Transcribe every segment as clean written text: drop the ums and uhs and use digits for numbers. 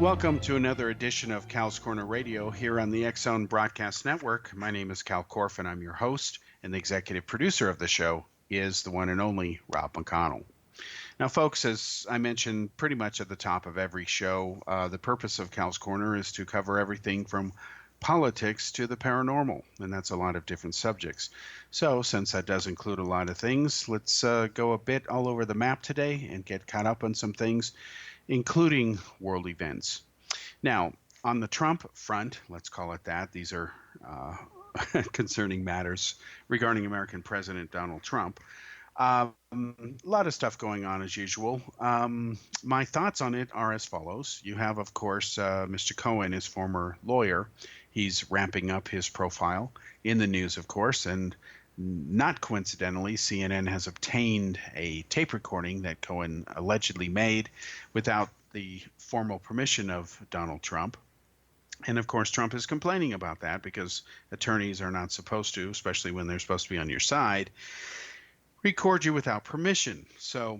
Welcome to another edition of Cal's Corner Radio here on the X Zone Broadcast Network. My name is Kal Korff, and I'm your host, and the executive producer of the show is the one and only Rob McConnell. Now, folks, as I mentioned pretty much at the top of every show, the purpose of Cal's Corner is to cover everything from politics to the paranormal, and that's a lot of different subjects. So, since that does include a lot of things, let's go a bit all over the map today and get caught up on some things, including world events. Now, on the Trump front, let's call it that, these are concerning matters regarding American President Donald Trump. A lot of stuff going on as usual. My thoughts on it are as follows. You have, of course, Mr. Cohen, his former lawyer. He's ramping up his profile in the news, of course, and not coincidentally, CNN has obtained a tape recording that Cohen allegedly made without the formal permission of Donald Trump. And of course, Trump is complaining about that because attorneys are not supposed to, especially when they're supposed to be on your side, record you without permission. So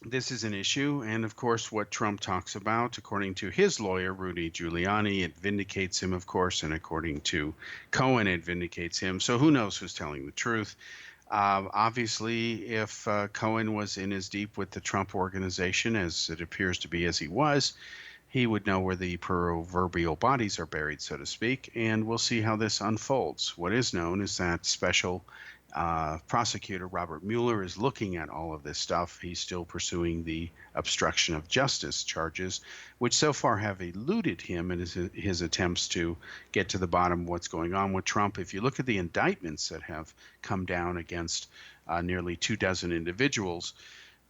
this is an issue. And of course, what Trump talks about, according to his lawyer, Rudy Giuliani, it vindicates him, of course. And according to Cohen, it vindicates him. So who knows who's telling the truth? Obviously, if Cohen was in as deep with the Trump organization as it appears to be as he would know where the proverbial bodies are buried, so to speak. And we'll see how this unfolds. What is known is that special prosecutor Robert Mueller is looking at all of this stuff. He's still pursuing the obstruction of justice charges, which so far have eluded him in his attempts to get to the bottom of what's going on with Trump. If you look at the indictments that have come down against nearly 24 individuals,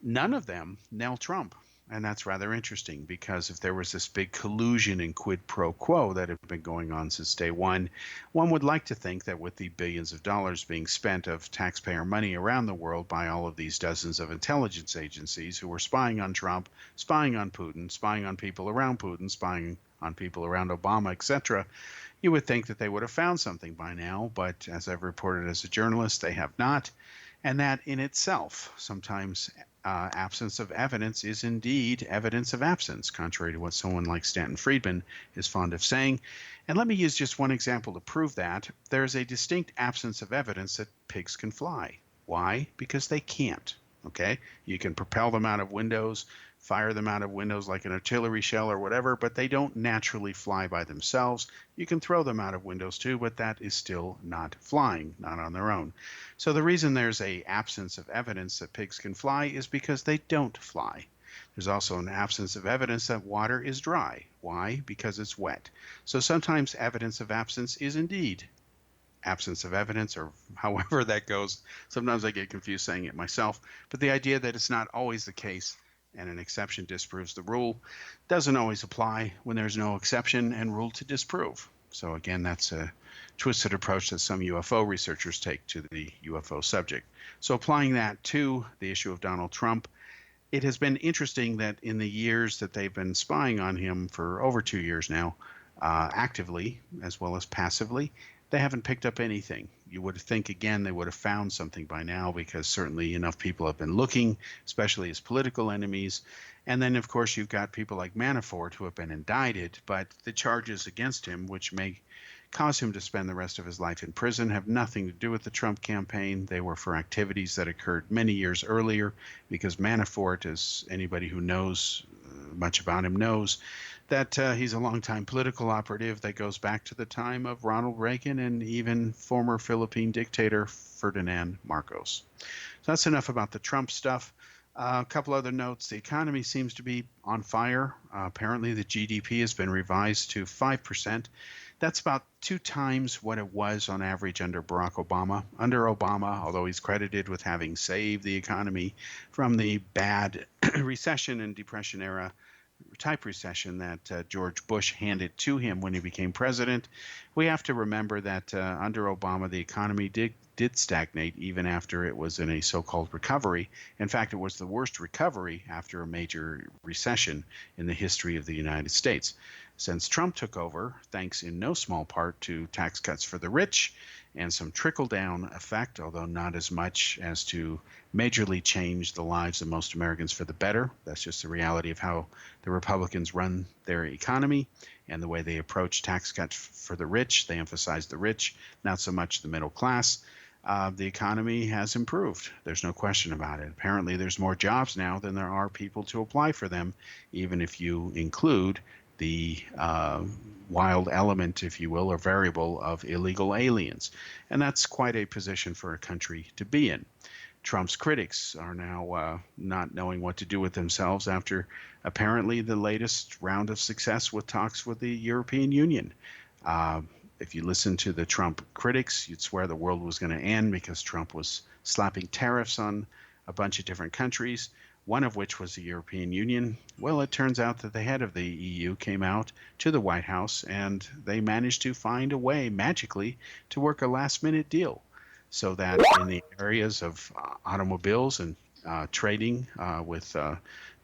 none of them nail Trump. And that's rather interesting because if there was this big collusion and quid pro quo that had been going on since day one would like to think that with the billions of dollars being spent of taxpayer money around the world by all of these dozens of intelligence agencies who were spying on Trump, spying on Putin, spying on people around Putin, spying on people around Obama, etc., you would think that they would have found something by now. But as I've reported as a journalist, they have not. And that in itself, sometimes absence of evidence is indeed evidence of absence, contrary to what someone like Stanton Friedman is fond of saying. And let me use just one example to prove that. There's a distinct absence of evidence that pigs can fly. Why? Because they can't. Okay? You can propel them out of windows, fire them out of windows like an artillery shell or whatever, but they don't naturally fly by themselves. You can throw them out of windows too, but that is still not flying, not on their own. So the reason there's an absence of evidence that pigs can fly is because they don't fly. There's also an absence of evidence that water is dry. Why? Because it's wet. So sometimes evidence of absence is indeed absence of evidence, or however that goes. Sometimes I get confused saying it myself, but the idea that it's not always the case and an exception disproves the rule doesn't always apply when there's no exception and rule to disprove. So again, that's a twisted approach that some UFO researchers take to the UFO subject. So applying that to the issue of Donald Trump, it has been interesting that in the years that they've been spying on him for over 2 years now, actively as well as passively, they haven't picked up anything. You would think, again, they would have found something by now because certainly enough people have been looking, especially his political enemies. And then, of course, you've got people like Manafort who have been indicted, but the charges against him, which may cause him to spend the rest of his life in prison, have nothing to do with the Trump campaign. They were for activities that occurred many years earlier because Manafort, as anybody who knows much about him knows, that he's a longtime political operative that goes back to the time of Ronald Reagan and even former Philippine dictator Ferdinand Marcos. So that's enough about the Trump stuff. A couple other notes. The economy seems to be on fire. Apparently, the GDP has been revised to 5%. That's about 2 times what it was on average under Barack Obama. Under Obama, although he's credited with having saved the economy from the bad recession and depression era type recession that George Bush handed to him when he became president, we have to remember that under Obama, the economy did stagnate even after it was in a so-called recovery. In fact, it was the worst recovery after a major recession in the history of the United States. since Trump took over, thanks in no small part to tax cuts for the rich and some trickle down effect, although not as much as to majorly change the lives of most Americans for the better. That's just the reality of how the Republicans run their economy and the way they approach tax cuts for the rich. They emphasize the rich, not so much the middle class. The economy has improved. There's no question about it. Apparently, there's more jobs now than there are people to apply for them, even if you include the wild element, if you will, or variable of illegal aliens. And that's quite a position for a country to be in. Trump's critics are now not knowing what to do with themselves after apparently the latest round of success with talks with the European Union. If you listen to the Trump critics, you'd swear the world was going to end because Trump was slapping tariffs on a bunch of different countries, one of which was the European Union. Well, it turns out that the head of the EU came out to the White House and they managed to find a way magically to work a last-minute deal so that in the areas of automobiles and trading with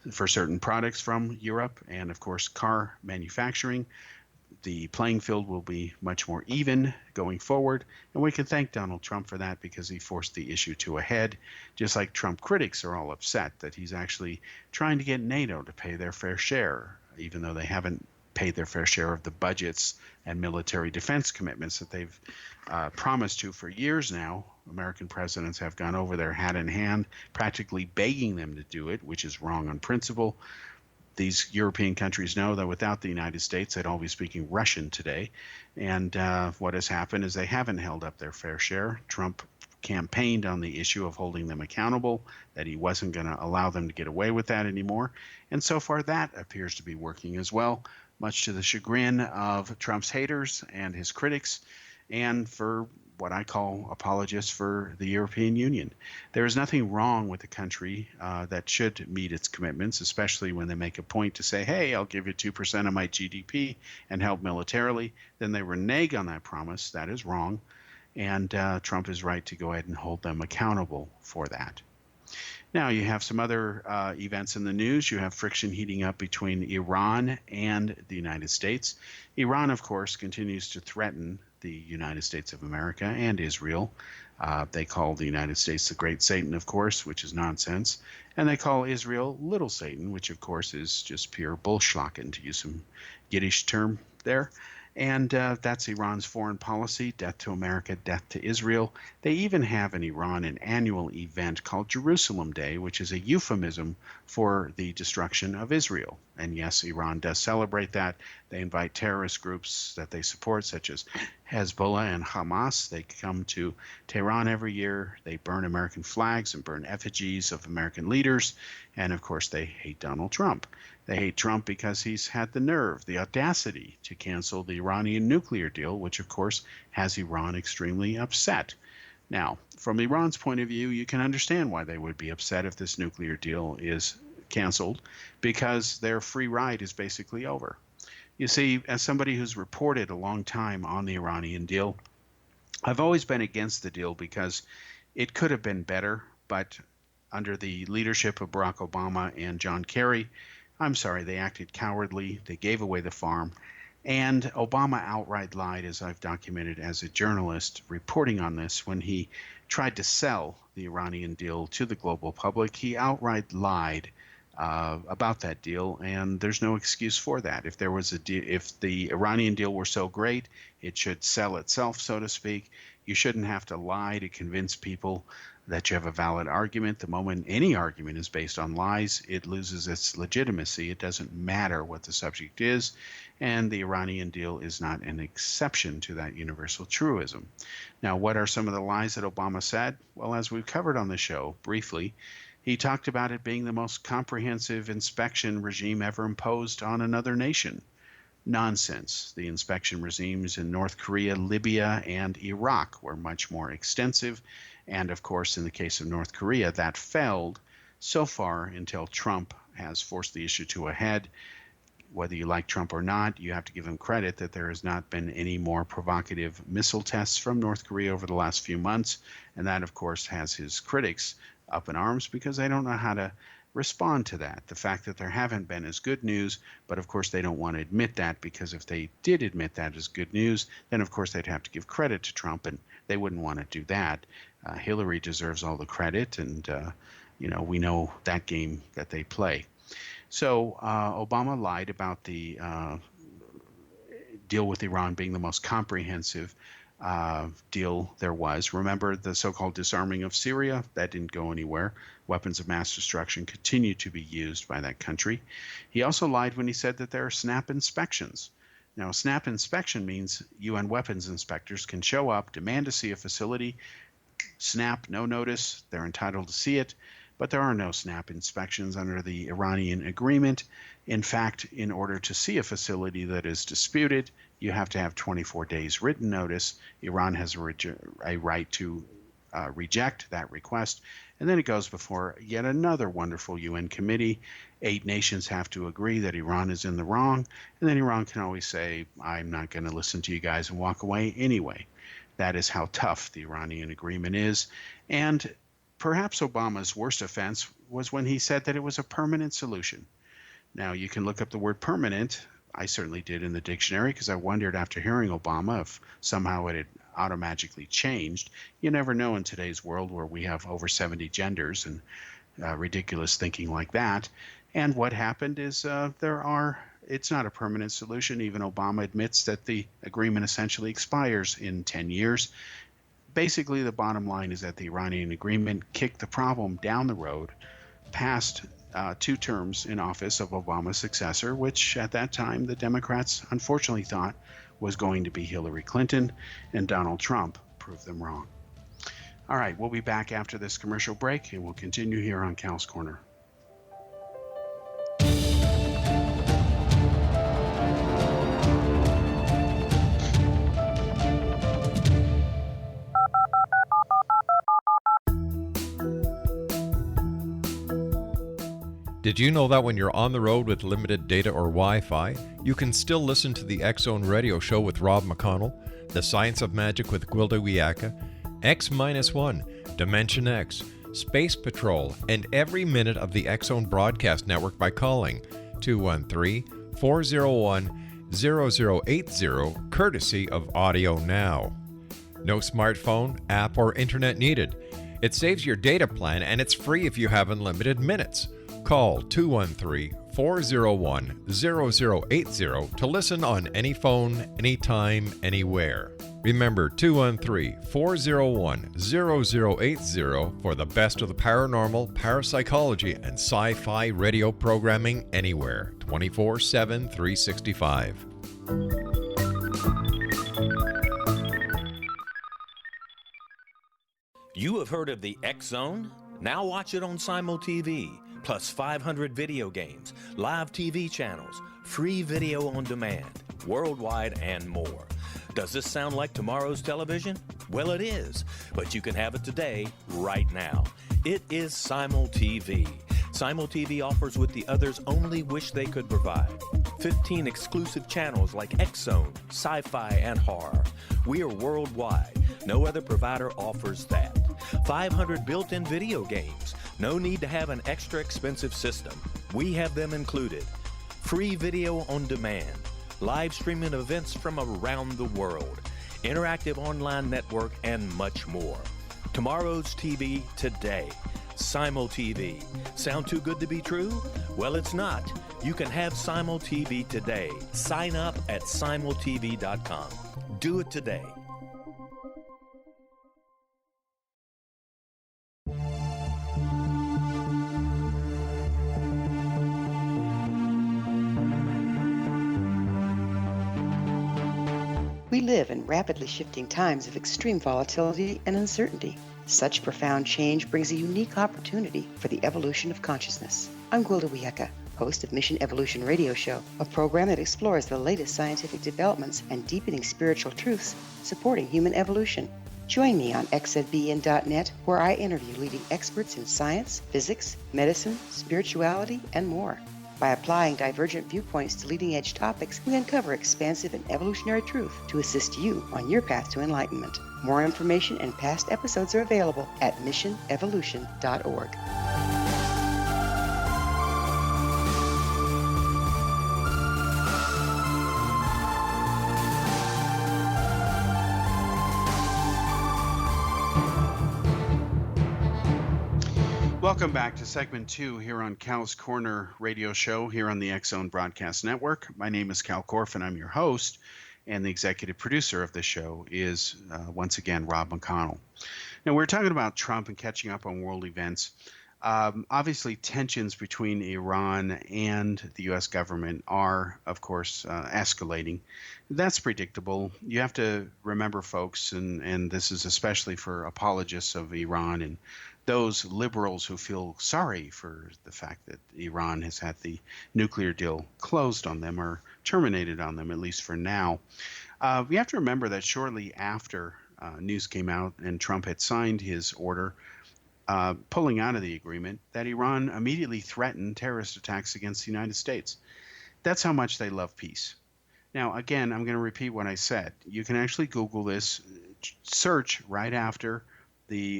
for certain products from Europe and, of course, car manufacturing, the playing field will be much more even going forward. And we can thank Donald Trump for that because he forced the issue to a head, just like Trump critics are all upset that he's actually trying to get NATO to pay their fair share, even though they haven't paid their fair share of the budgets and military defense commitments that they've promised to for years now. American presidents have gone over there hat in hand, practically begging them to do it, which is wrong on principle. These European countries know that without the United States, they'd all be speaking Russian today. And what has happened is they haven't held up their fair share. Trump campaigned on the issue of holding them accountable, that he wasn't going to allow them to get away with that anymore. And so far, that appears to be working as well, much to the chagrin of Trump's haters and his critics, and for what I call apologists for the European Union. There is nothing wrong with a country that should meet its commitments, especially when they make a point to say, hey, I'll give you 2% of my GDP and help militarily. Then they renege on that promise. That is wrong. And Trump is right to go ahead and hold them accountable for that. Now, you have some other events in the news. You have friction heating up between Iran and the United States. Iran, of course, continues to threaten the United States of America and Israel. They call the United States the Great Satan, of course, which is nonsense. And they call Israel Little Satan, which, of course, is just pure bullschlacken, to use some Yiddish term there. And that's Iran's foreign policy, death to America, death to Israel. They even have in Iran an annual event called Jerusalem Day, which is a euphemism for the destruction of Israel. And yes, Iran does celebrate that. They invite terrorist groups that they support, such as Hezbollah and Hamas. They come to Tehran every year. They burn American flags and burn effigies of American leaders. And of course, they hate Donald Trump. They hate Trump because he's had the nerve, the audacity to cancel the Iranian nuclear deal, which of course has Iran extremely upset. Now, from Iran's point of view, you can understand why they would be upset if this nuclear deal is canceled, because their free ride is basically over. You see, as somebody who's reported a long time on the Iranian deal, I've always been against the deal because it could have been better, but under the leadership of Barack Obama and John Kerry, I'm sorry, they acted cowardly. They gave away the farm. And Obama outright lied, as I've documented as a journalist reporting on this, when he tried to sell the Iranian deal to the global public. He outright lied about that deal, and there's no excuse for that. If there was if the Iranian deal were so great, it should sell itself, so to speak. You shouldn't have to lie to convince people that you have a valid argument. The moment any argument is based on lies, it loses its legitimacy. It doesn't matter what the subject is, and the Iranian deal is not an exception to that universal truism. Now, what are some of the lies that Obama said? Well, as we've covered on the show briefly, he talked about it being the most comprehensive inspection regime ever imposed on another nation. Nonsense. The inspection regimes in North Korea, Libya, and Iraq were much more extensive. And of course, in the case of North Korea, that failed so far until Trump has forced the issue to a head. Whether you like Trump or not, you have to give him credit that there has not been any more provocative missile tests from North Korea over the last few months. And that, of course, has his critics up in arms because they don't know how to respond to that. The fact that there haven't been is good news, but of course they don't want to admit that, because if they did admit that as good news, then of course they'd have to give credit to Trump, and they wouldn't want to do that. Hillary deserves all the credit, and we know that game that they play. So Obama lied about the deal with Iran being the most comprehensive deal there was. Remember the so-called disarming of Syria? That didn't go anywhere. Weapons of mass destruction continue to be used by that country. He also lied when he said that there are snap inspections. Now, a snap inspection means UN weapons inspectors can show up, demand to see a facility, snap, no notice, they're entitled to see it, but there are no snap inspections under the Iranian agreement. In fact, in order to see a facility that is disputed, you have to have 24 days written notice. Iran has a right to reject that request, and then it goes before yet another wonderful UN committee. 8 nations have to agree that Iran is in the wrong, and then Iran can always say, I'm not going to listen to you guys, and walk away anyway. That is how tough the Iranian agreement is. And perhaps Obama's worst offense was when he said that it was a permanent solution. Now, you can look up the word permanent. I certainly did in the dictionary, because I wondered after hearing Obama if somehow it had automatically changed. You never know in today's world, where we have over 70 genders and ridiculous thinking like that. And what happened is it's not a permanent solution. Even Obama admits that the agreement essentially expires in 10 years. Basically, the bottom line is that the Iranian agreement kicked the problem down the road past 2 terms in office of Obama's successor, which at that time the Democrats unfortunately thought was going to be Hillary Clinton, and Donald Trump proved them wrong. All right, we'll be back after this commercial break, and we'll continue here on Kal's Corner. Did you know that when you're on the road with limited data or Wi-Fi, you can still listen to the X-Zone Radio Show with Rob McConnell, The Science of Magic with Gwilda Wiyaka, X-1, Dimension X, Space Patrol, and every minute of the X-Zone broadcast network by calling 213-401-0080, courtesy of Audio Now. No smartphone, app, or internet needed. It saves your data plan, and it's free if you have unlimited minutes. Call 213-401-0080 to listen on any phone, anytime, anywhere. Remember 213-401-0080 for the best of the paranormal, parapsychology, and sci-fi radio programming anywhere, 24/7, 365. You have heard of the X-Zone? Now watch it on Simul TV. Plus 500 video games, live TV channels, free video on demand, worldwide, and more. Does this sound like tomorrow's television? Well, it is, but you can have it today, right now. It is Simul TV. Simul TV offers what the others only wish they could provide. 15 exclusive channels like X-Zone, sci-fi, and horror. We are worldwide. No other provider offers that. 500 built-in video games. No need to have an extra expensive system. We have them included. Free video on demand. Live streaming events from around the world. Interactive online network, and much more. Tomorrow's TV today. Simul TV. Sound too good to be true? Well, it's not. You can have Simul TV today. Sign up at simultv.com. Do it today. We live in rapidly shifting times of extreme volatility and uncertainty. Such profound change brings a unique opportunity for the evolution of consciousness. I'm Gwilda Wiyaka, host of Mission Evolution Radio Show, a program that explores the latest scientific developments and deepening spiritual truths supporting human evolution. Join me on xzbn.net, where I interview leading experts in science, physics, medicine, spirituality, and more. By applying divergent viewpoints to leading-edge topics, we uncover expansive and evolutionary truth to assist you on your path to enlightenment. More information and past episodes are available at missionevolution.org. Welcome back to segment 2 here on Cal's Corner radio show here on the X-Zone Broadcast Network. My name is Kal Korff, and I'm your host, and the executive producer of the show is, once again, Rob McConnell. Now, we're talking about Trump and catching up on world events. Obviously, tensions between Iran and the U.S. government are, of course, escalating. That's predictable. You have to remember, folks, and this is especially for apologists of Iran and those liberals who feel sorry for the fact that Iran has had the nuclear deal closed on them or terminated on them, at least for now. We have to remember that shortly after news came out and Trump had signed his order pulling out of the agreement, that Iran immediately threatened terrorist attacks against the United States. That's how much they love peace. Now, again, I'm going to repeat what I said. You can actually Google this, search right after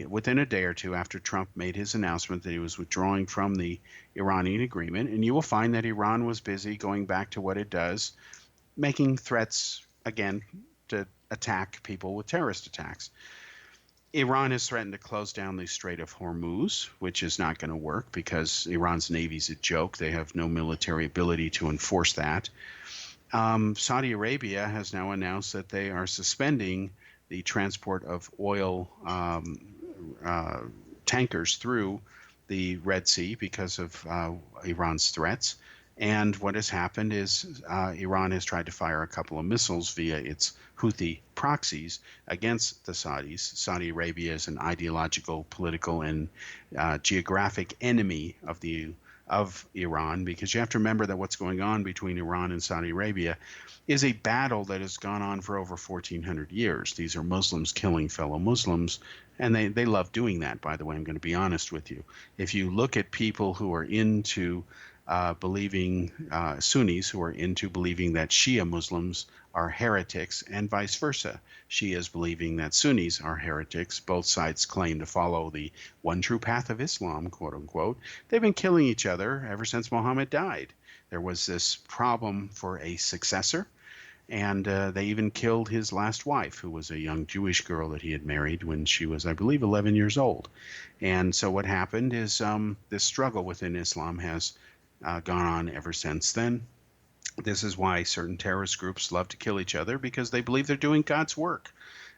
within a day or two after Trump made his announcement that he was withdrawing from the Iranian agreement, and you will find that Iran was busy going back to what it does, making threats, again, to attack people with terrorist attacks. Iran has threatened to close down the Strait of Hormuz, which is not going to work because Iran's navy's a joke. They have no military ability to enforce that. Saudi Arabia has now announced that they are suspending the transport of oil tankers through the Red Sea because of Iran's threats. And what has happened is Iran has tried to fire a couple of missiles via its Houthi proxies against the Saudis. Saudi Arabia is an ideological, political, and geographic enemy of Iran, because you have to remember that what's going on between Iran and Saudi Arabia is a battle that has gone on for over 1,400 years. These are Muslims killing fellow Muslims, and they love doing that, by the way. I'm going to be honest with you. If you look at people who are into believing, Sunnis who are into believing that Shia Muslims are heretics and vice versa. Shias believing that Sunnis are heretics. Both sides claim to follow the one true path of Islam, quote unquote. They've been killing each other ever since Muhammad died. There was this problem for a successor, and they even killed his last wife, who was a young Jewish girl that he had married when she was, I believe, 11 years old. And so what happened is this struggle within Islam has gone on ever since then. This is why certain terrorist groups love to kill each other, because they believe they're doing God's work.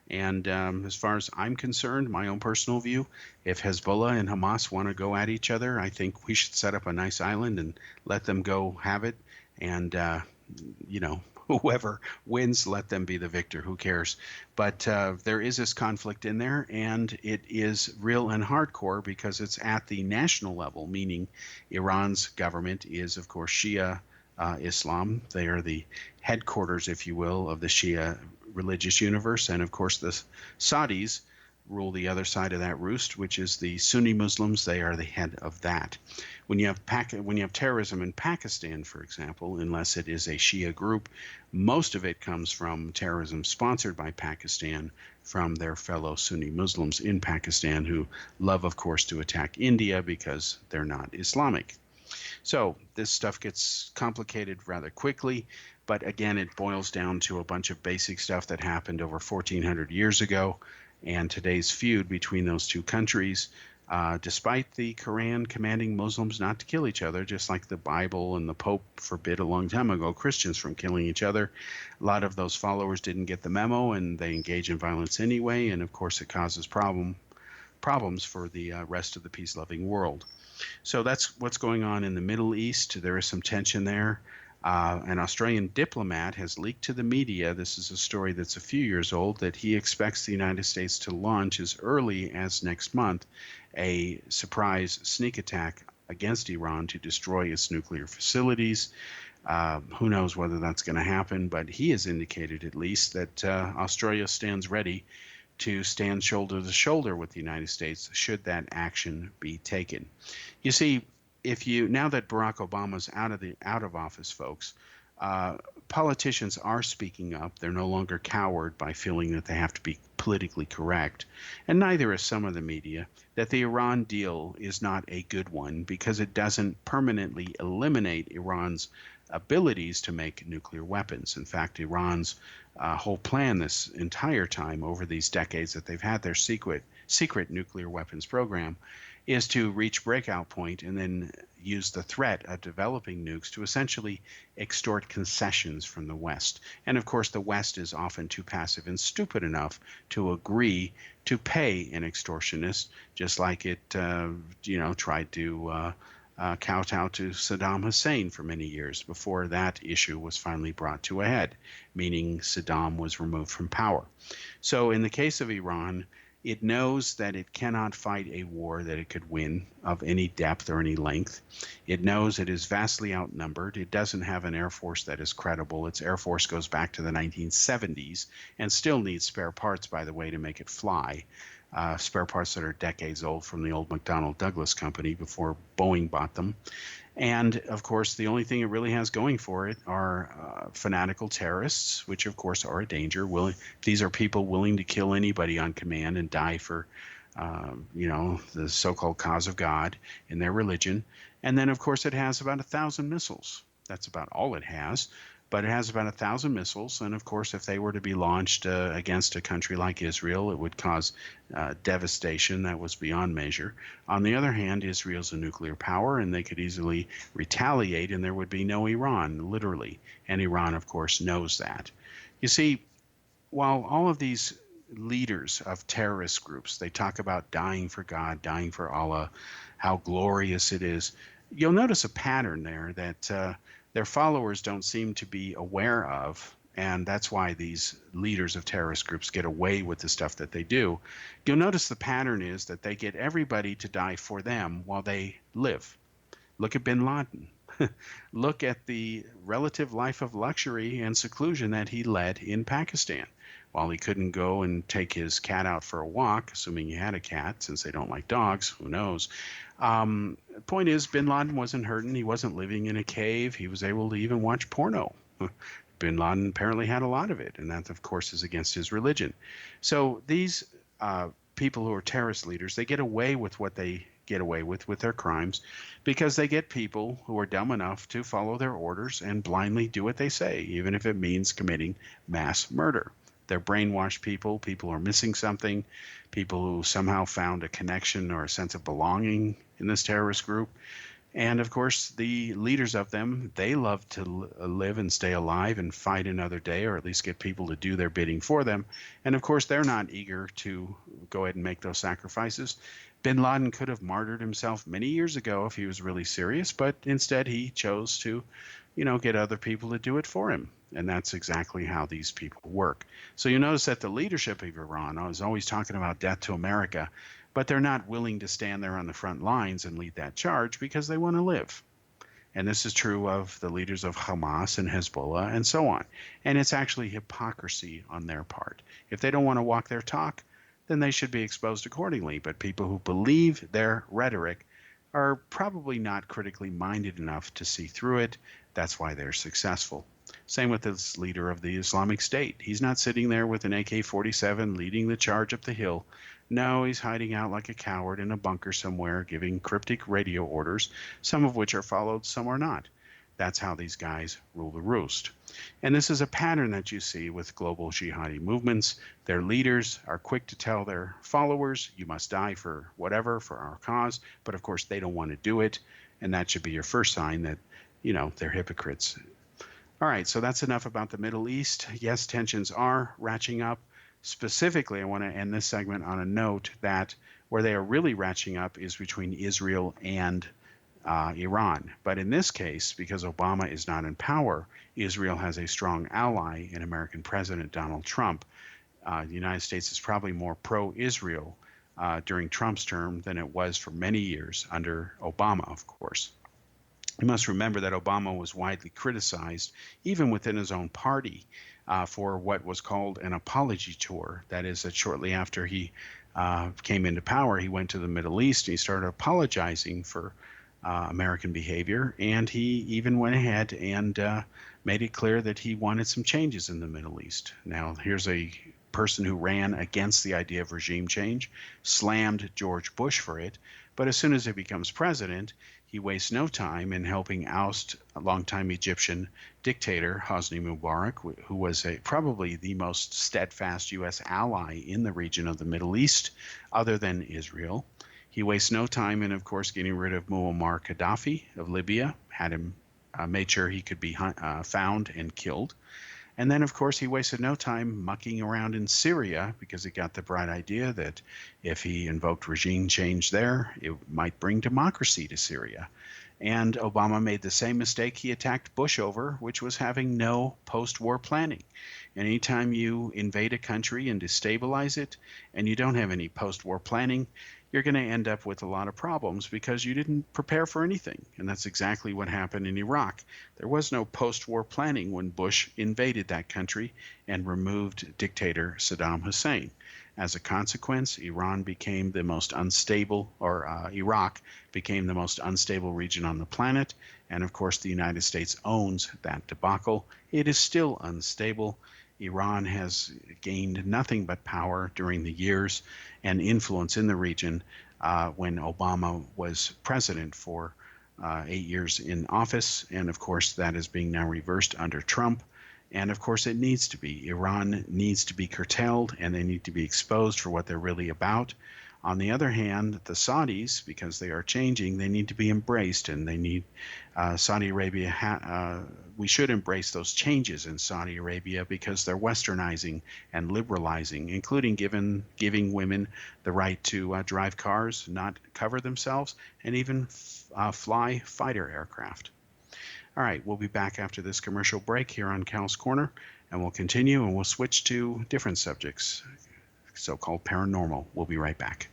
And as far as I'm concerned, my own personal view, if Hezbollah and Hamas want to go at each other, I think we should set up a nice island and let them go have it. And, whoever wins, let them be the victor. Who cares? But there is this conflict in there, and it is real and hardcore because it's at the national level, meaning Iran's government is, of course, Shia Islam. They are the headquarters, if you will, of the Shia religious universe. And, of course, the Saudis rule the other side of that roost, which is the Sunni Muslims. They are the head of that. When you have terrorism in Pakistan, for example, unless it is a Shia group, most of it comes from terrorism sponsored by Pakistan from their fellow Sunni Muslims in Pakistan, who love, of course, to attack India because they're not Islamic. So this stuff gets complicated rather quickly, but again, it boils down to a bunch of basic stuff that happened over 1,400 years ago. And today's feud between those two countries, despite the Quran commanding Muslims not to kill each other, just like the Bible and the Pope forbid a long time ago Christians from killing each other, a lot of those followers didn't get the memo, and they engage in violence anyway. And of course, it causes problems for the rest of the peace-loving world. So that's what's going on in the Middle East. There is some tension there. An Australian diplomat has leaked to the media, this is a story that's a few years old, that he expects the United States to launch as early as next month a surprise sneak attack against Iran to destroy its nuclear facilities. Who knows whether that's going to happen, but he has indicated at least that Australia stands ready to stand shoulder to shoulder with the United States should that action be taken. You see, if you now that Barack Obama's out of office, folks, uh, politicians are speaking up. They're no longer cowed by feeling that they have to be politically correct, and neither is some of the media. That the Iran deal is not a good one because it doesn't permanently eliminate Iran's abilities to make nuclear weapons. In fact, Iran's whole plan this entire time over these decades that they've had their secret nuclear weapons program is to reach breakout point and then use the threat of developing nukes to essentially extort concessions from the West. And of course, the West is often too passive and stupid enough to agree to pay an extortionist, just like it, tried to kowtow to Saddam Hussein for many years before that issue was finally brought to a head, meaning Saddam was removed from power. So in the case of Iran, it knows that it cannot fight a war that it could win of any depth or any length. It knows it is vastly outnumbered. It doesn't have an air force that is credible. Its air force goes back to the 1970s and still needs spare parts, by the way, to make it fly. Spare parts that are decades old from the old McDonnell Douglas company before Boeing bought them. And of course, the only thing it really has going for it are fanatical terrorists, which of course are a danger. These are people willing to kill anybody on command and die for, the so-called cause of God in their religion. And then, of course, it has about 1,000 missiles. That's about all it has. But it has about 1,000 missiles, and of course, if they were to be launched against a country like Israel, it would cause devastation that was beyond measure. On the other hand, Israel's a nuclear power, and they could easily retaliate, and there would be no Iran, literally. And Iran, of course, knows that. You see, while all of these leaders of terrorist groups, they talk about dying for God, dying for Allah, how glorious it is, you'll notice a pattern there that their followers don't seem to be aware of, and that's why these leaders of terrorist groups get away with the stuff that they do. You'll notice the pattern is that they get everybody to die for them while they live. Look at bin Laden. Look at the relative life of luxury and seclusion that he led in Pakistan. While he couldn't go and take his cat out for a walk, assuming he had a cat, since they don't like dogs, who knows. Point is, bin Laden wasn't hurting. He wasn't living in a cave. He was able to even watch porno. Bin Laden apparently had a lot of it, and that, of course, is against his religion. So these people who are terrorist leaders, they get away with what they get away with their crimes because they get people who are dumb enough to follow their orders and blindly do what they say, even if it means committing mass murder. They're brainwashed people. People are missing something. People who somehow found a connection or a sense of belonging in this terrorist group. And of course, the leaders of them, they love to live and stay alive and fight another day, or at least get people to do their bidding for them. And of course, they're not eager to go ahead and make those sacrifices. Bin Laden could have martyred himself many years ago if he was really serious, but instead he chose to, get other people to do it for him. And that's exactly how these people work. So you notice that the leadership of Iran is always talking about death to America, but they're not willing to stand there on the front lines and lead that charge because they want to live. And this is true of the leaders of Hamas and Hezbollah and so on. And it's actually hypocrisy on their part. If they don't want to walk their talk, then they should be exposed accordingly. But people who believe their rhetoric are probably not critically minded enough to see through it. That's why they're successful. Same with this leader of the Islamic State. He's not sitting there with an AK-47 leading the charge up the hill. No, he's hiding out like a coward in a bunker somewhere, giving cryptic radio orders, some of which are followed, some are not. That's how these guys rule the roost. And this is a pattern that you see with global jihadi movements. Their leaders are quick to tell their followers, you must die for whatever, for our cause. But of course, they don't want to do it. And that should be your first sign that, they're hypocrites. All right, so that's enough about the Middle East. Yes, tensions are ratcheting up. Specifically, I want to end this segment on a note that where they are really ratcheting up is between Israel and Iran. But in this case, because Obama is not in power, Israel has a strong ally in American President Donald Trump. The United States is probably more pro-Israel during Trump's term than it was for many years under Obama, of course. You must remember that Obama was widely criticized, even within his own party, for what was called an apology tour. That is, that shortly after he came into power, he went to the Middle East and he started apologizing for American behavior, and he even went ahead and made it clear that he wanted some changes in the Middle East. Now, here's a person who ran against the idea of regime change, slammed George Bush for it, but as soon as he becomes president, he wastes no time in helping oust a longtime Egyptian dictator, Hosni Mubarak, who was probably the most steadfast U.S. ally in the region of the Middle East, other than Israel. He wastes no time in, of course, getting rid of Muammar Gaddafi of Libya, had him made sure he could be found and killed. And then, of course, he wasted no time mucking around in Syria because he got the bright idea that if he invoked regime change there, it might bring democracy to Syria. And Obama made the same mistake he attacked Bush over, which was having no post-war planning. And anytime you invade a country and destabilize it, and you don't have any post-war planning, you're going to end up with a lot of problems because you didn't prepare for anything. And that's exactly what happened in Iraq. There was no post-war planning when Bush invaded that country and removed dictator Saddam Hussein. As a consequence, Iraq became the most unstable region on the planet. And of course, the United States owns that debacle. It is still unstable. Iran has gained nothing but power during the years and influence in the region when Obama was president for 8 years in office. And of course, that is being now reversed under Trump. And of course, it needs to be. Iran needs to be curtailed, and they need to be exposed for what they're really about. On the other hand, the Saudis, because they are changing, they need to be embraced, and they need Saudi Arabia. We should embrace those changes in Saudi Arabia because they're westernizing and liberalizing, including giving women the right to drive cars, not cover themselves, and even fly fighter aircraft. All right, we'll be back after this commercial break here on Kal's Corner, and we'll continue, and we'll switch to different subjects, so-called paranormal. We'll be right back.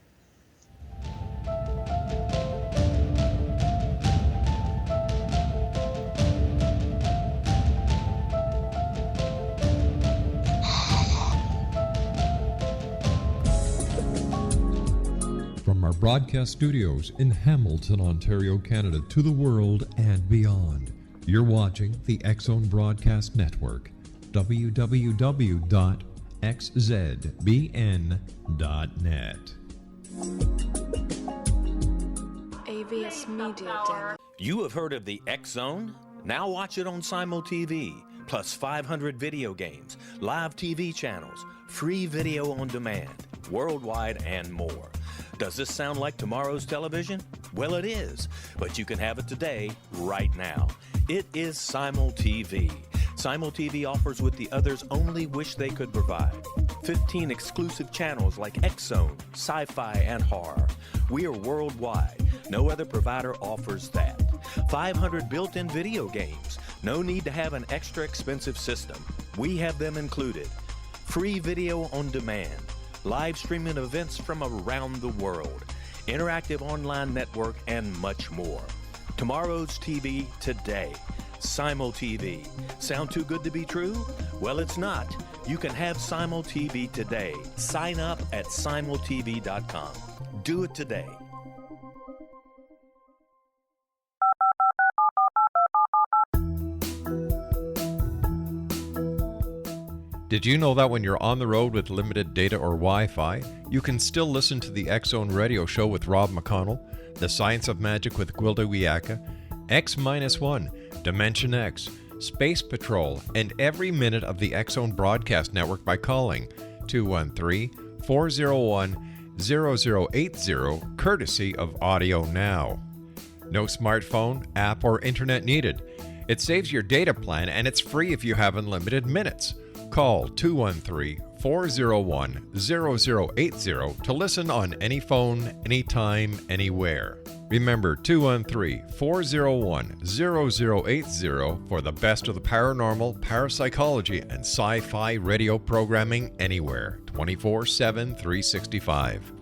From our broadcast studios in Hamilton, Ontario, Canada, to the world and beyond, you're watching the X-Zone Broadcast Network, www.xzbn.net. AVS Media Demo. You have heard of the X-Zone? Now watch it on Simul TV, plus 500 video games, live TV channels, free video on demand, worldwide and more. Does this sound like tomorrow's television? Well, it is, but you can have it today, right now. It is Simul TV. Simul TV offers what the others only wish they could provide. 15 exclusive channels like X-Zone, Sci-Fi, and Horror. We are worldwide. No other provider offers that. 500 built-in video games. No need to have an extra expensive system. We have them included. Free video on demand. Live streaming events from around the world. Interactive online network, and much more. Tomorrow's TV today. Simul TV. Sound too good to be true? Well, it's not. You can have Simul TV today. Sign up at simultv.com. Do it today. Did you know that when you're on the road with limited data or Wi-Fi, you can still listen to the X-Zone Radio Show with Rob McConnell, The Science of Magic with Gwilda Wiyaka, X-1, Dimension X, Space Patrol, and every minute of the X-Zone Broadcast Network by calling 213-401-0080, courtesy of Audio Now. No smartphone, app, or internet needed. It saves your data plan, and it's free if you have unlimited minutes. Call 213-401-0080 to listen on any phone, anytime, anywhere. Remember 213-401-0080 for the best of the paranormal, parapsychology, and sci-fi radio programming anywhere, 24/7, 365.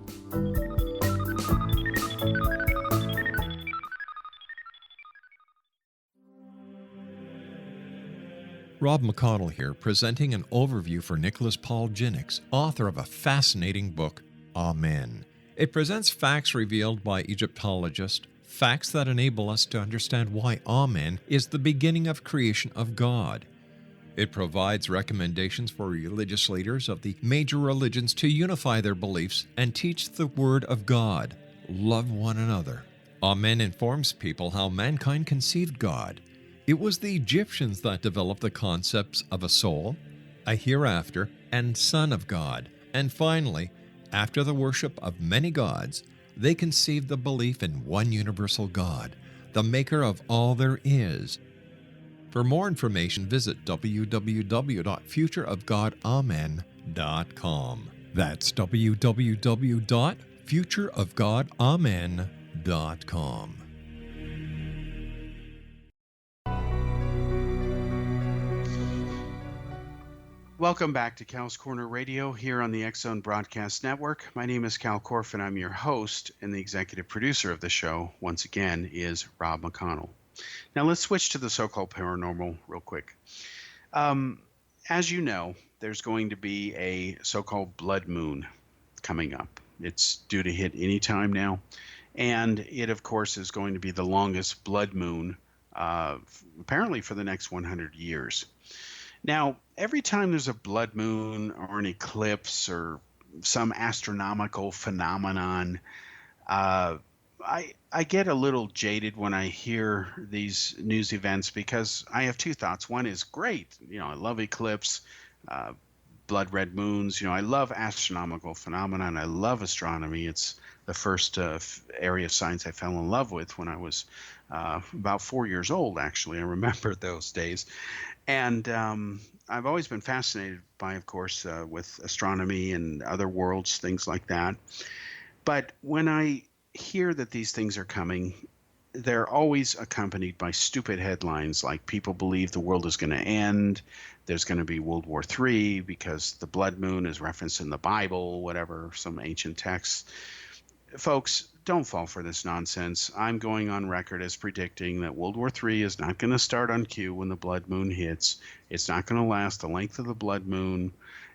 Rob McConnell here, presenting an overview for Nicholas Paul Jennings, author of a fascinating book, Amen. It presents facts revealed by Egyptologist, facts that enable us to understand why Amen is the beginning of creation of God. It provides recommendations for religious leaders of the major religions to unify their beliefs and teach the Word of God. Love one another. Amen informs people how mankind conceived God. It was the Egyptians that developed the concepts of a soul, a hereafter, and Son of God. And finally, after the worship of many gods, they conceived the belief in one universal God, the maker of all there is. For more information, visit www.futureofgodamen.com. That's www.futureofgodamen.com. Welcome back to Cal's Corner Radio here on the X-Zone Broadcast Network. My name is Kal Korff, and I'm your host, and the executive producer of the show, once again, is Rob McConnell. Now let's switch to the so-called paranormal real quick. As you know, there's going to be a so-called blood moon coming up. It's due to hit any time now, and it, of course, is going to be the longest blood moon, apparently for the next 100 years. Now, every time there's a blood moon or an eclipse or some astronomical phenomenon, I get a little jaded when I hear these news events because I have two thoughts. One is great. I love eclipse, blood red moons. I love astronomical phenomena, and I love astronomy. It's the first area of science I fell in love with when I was about 4 years old, actually. I remember those days. And I've always been fascinated by, of course, with astronomy and other worlds, things like that. But when I hear that these things are coming, they're always accompanied by stupid headlines like people believe the world is going to end, there's going to be World War III because the blood moon is referenced in the Bible, whatever, some ancient text. Folks, don't fall for this nonsense. I'm going on record as predicting that World War III is not going to start on cue when the blood moon hits. It's not going to last the length of the blood moon.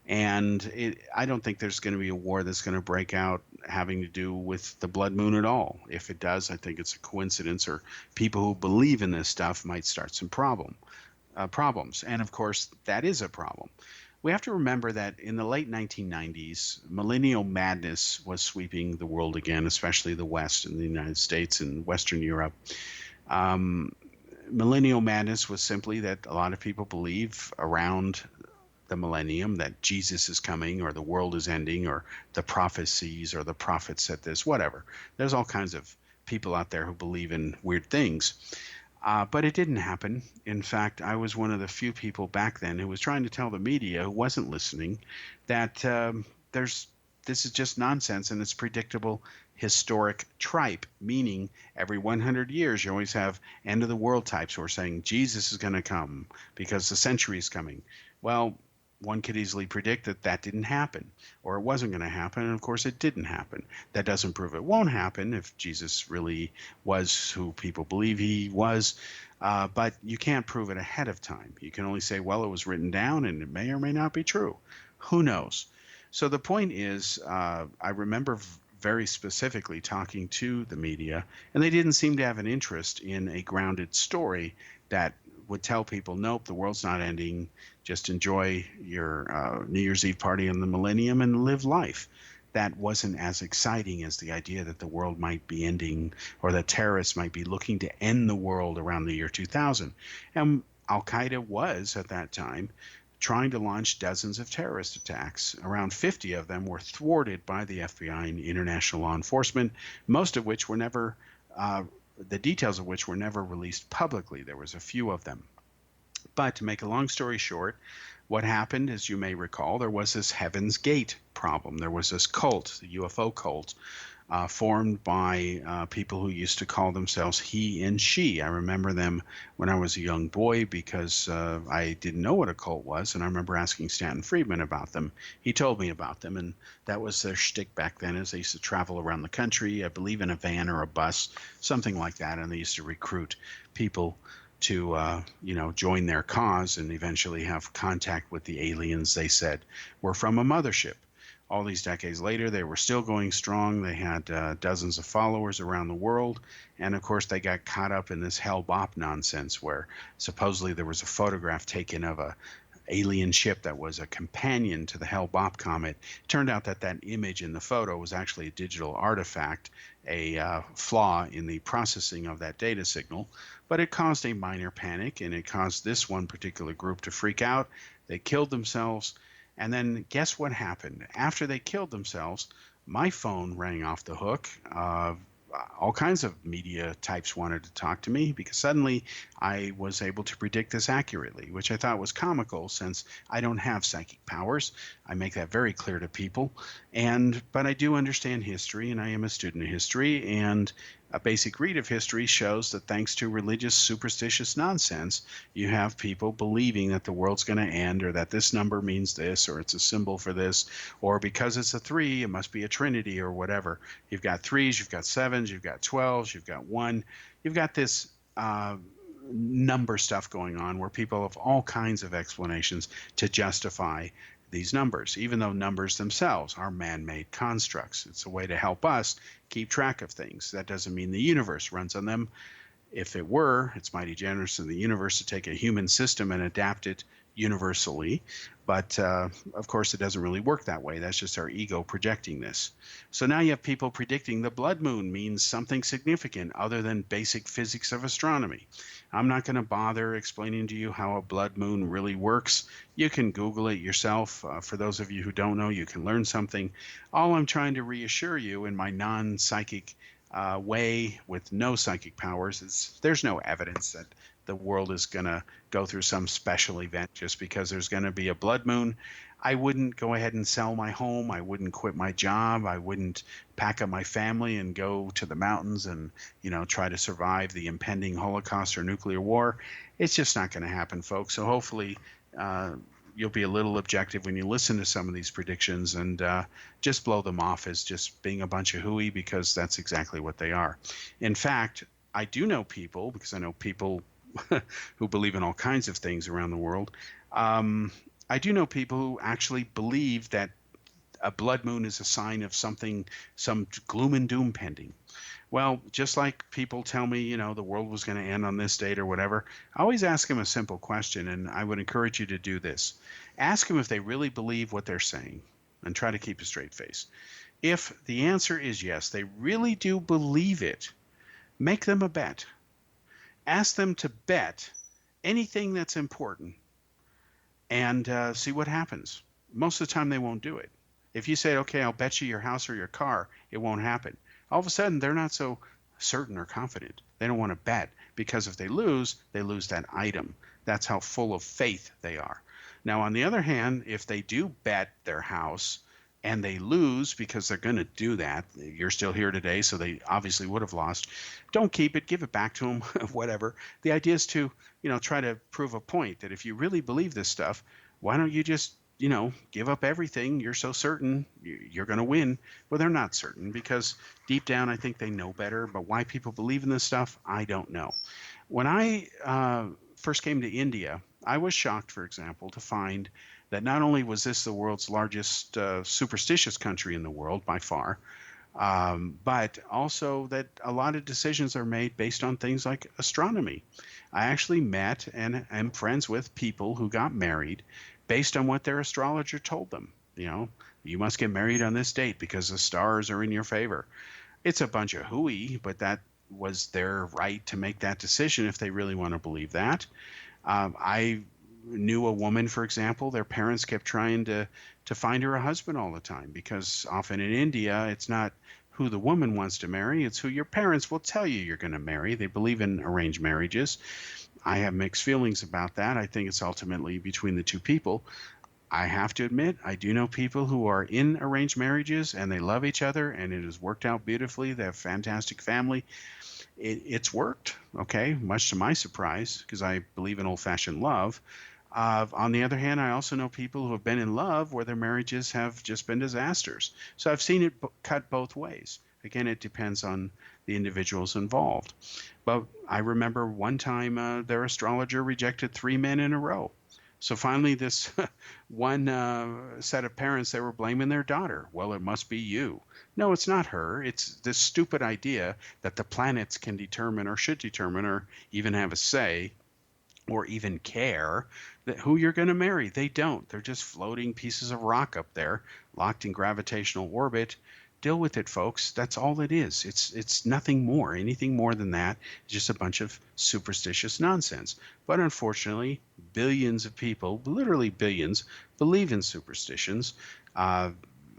And I don't think there's going to be a war that's going to break out having to do with the blood moon at all. If it does, I think it's a coincidence, or people who believe in this stuff might start some problems. And of course, that is a problem. We have to remember that in the late 1990s, millennial madness was sweeping the world again, especially the West and the United States and Western Europe. Millennial madness was simply that a lot of people believe around the millennium that Jesus is coming, or the world is ending, or the prophecies, or the prophets said this, whatever. There's all kinds of people out there who believe in weird things. But it didn't happen. In fact, I was one of the few people back then who was trying to tell the media, who wasn't listening, that this is just nonsense and it's predictable historic tripe, meaning every 100 years you always have end of the world types who are saying Jesus is going to come because the century is coming. Well, one could easily predict that that didn't happen, or it wasn't going to happen, and of course it didn't happen. That doesn't prove it won't happen if Jesus really was who people believe he was, but you can't prove it ahead of time. You can only say, well, it was written down, and it may or may not be true. Who knows? So the point is, I remember very specifically talking to the media, and they didn't seem to have an interest in a grounded story that would tell people, nope, the world's not ending. Just enjoy your New Year's Eve party in the millennium and live life. That wasn't as exciting as the idea that the world might be ending, or that terrorists might be looking to end the world around the year 2000. And Al-Qaeda was, at that time, trying to launch dozens of terrorist attacks. Around 50 of them were thwarted by the FBI and international law enforcement, most of which were never the details of which were never released publicly. There was a few of them. But to make a long story short, what happened, as you may recall, there was this Heaven's Gate problem. There was this cult, the UFO cult, formed by people who used to call themselves he and she. I remember them when I was a young boy because I didn't know what a cult was, and I remember asking Stanton Friedman about them. He told me about them, and that was their shtick back then, as they used to travel around the country, I believe in a van or a bus, something like that, and they used to recruit people to join their cause and eventually have contact with the aliens they said were from a mothership. All these decades later, they were still going strong. They had dozens of followers around the world. And of course, they got caught up in this Hell-Bop nonsense where supposedly there was a photograph taken of a alien ship that was a companion to the Hell-Bop comet. It turned out that that image in the photo was actually a digital artifact, a flaw in the processing of that data signal. But it caused a minor panic, and it caused this one particular group to freak out. They killed themselves. And then guess what happened? After they killed themselves, my phone rang off the hook. All kinds of media types wanted to talk to me because suddenly I was able to predict this accurately, which I thought was comical since I don't have psychic powers. I make that very clear to people. But I do understand history, and I am a student of history, and a basic read of history shows that thanks to religious superstitious nonsense, you have people believing that the world's going to end, or that this number means this, or it's a symbol for this, or because it's a 3, it must be a trinity, or whatever. You've got 3s, you've got 7s, you've got 12s, you've got 1. You've got this number stuff going on where people have all kinds of explanations to justify these numbers, even though numbers themselves are man-made constructs. It's a way to help us keep track of things. That doesn't mean the universe runs on them. If it were, it's mighty generous of the universe to take a human system and adapt it universally. But of course, it doesn't really work that way. That's just our ego projecting this. So now you have people predicting the blood moon means something significant other than basic physics of astronomy. I'm not going to bother explaining to you how a blood moon really works. You can Google it yourself. For those of you who don't know, you can learn something. All I'm trying to reassure you in my non-psychic way with no psychic powers is there's no evidence that the world is going to go through some special event just because there's going to be a blood moon. I wouldn't go ahead and sell my home. I wouldn't quit my job. I wouldn't pack up my family and go to the mountains and, try to survive the impending Holocaust or nuclear war. It's just not going to happen, folks. So hopefully you'll be a little objective when you listen to some of these predictions and just blow them off as just being a bunch of hooey, because that's exactly what they are. In fact, I do know people, because I know people who believe in all kinds of things around the world. I do know people who actually believe that a blood moon is a sign of something, some gloom and doom pending. Well, just like people tell me, the world was going to end on this date or whatever, I always ask them a simple question, and I would encourage you to do this. Ask them if they really believe what they're saying, and try to keep a straight face. If the answer is yes, they really do believe it, make them a bet. Ask them to bet anything that's important and see what happens. Most of the time, they won't do it. If you say, okay, I'll bet you your house or your car, it won't happen. All of a sudden, they're not so certain or confident. They don't want to bet, because if they lose that item. That's how full of faith they are. Now, on the other hand, if they do bet their house and they lose, because they're going to do that, you're still here today, so they obviously would have lost, don't keep it, give it back to them, whatever. The idea is to, try to prove a point that if you really believe this stuff, why don't you just, give up everything? You're so certain you're going to win. Well, they're not certain, because deep down, I think they know better, but why people believe in this stuff, I don't know. When I first came to India, I was shocked, for example, to find that not only was this the world's largest superstitious country in the world by far, but also that a lot of decisions are made based on things like astronomy. I actually met and am friends with people who got married based on what their astrologer told them. You must get married on this date because the stars are in your favor. It's a bunch of hooey, but that was their right to make that decision if they really want to believe that. I knew a woman, for example, their parents kept trying to find her a husband all the time, because often in India, it's not who the woman wants to marry, it's who your parents will tell you you're going to marry. They believe in arranged marriages. I have mixed feelings about that. I think it's ultimately between the two people. I have to admit, I do know people who are in arranged marriages and they love each other and it has worked out beautifully. They have a fantastic family. It's worked, okay, much to my surprise, because I believe in old-fashioned love. On the other hand, I also know people who have been in love where their marriages have just been disasters. So I've seen it cut both ways. Again, it depends on the individuals involved. But I remember one time their astrologer rejected 3 men in a row. So finally, this one set of parents, they were blaming their daughter. Well, it must be you. No, it's not her. It's this stupid idea that the planets can determine or should determine or even have a say or even care that who you're going to marry. They don't. They're just floating pieces of rock up there, locked in gravitational orbit. Deal with it, folks. That's all it is. It's nothing more. Anything more than that is just a bunch of superstitious nonsense. But unfortunately, billions of people, literally billions, believe in superstitions.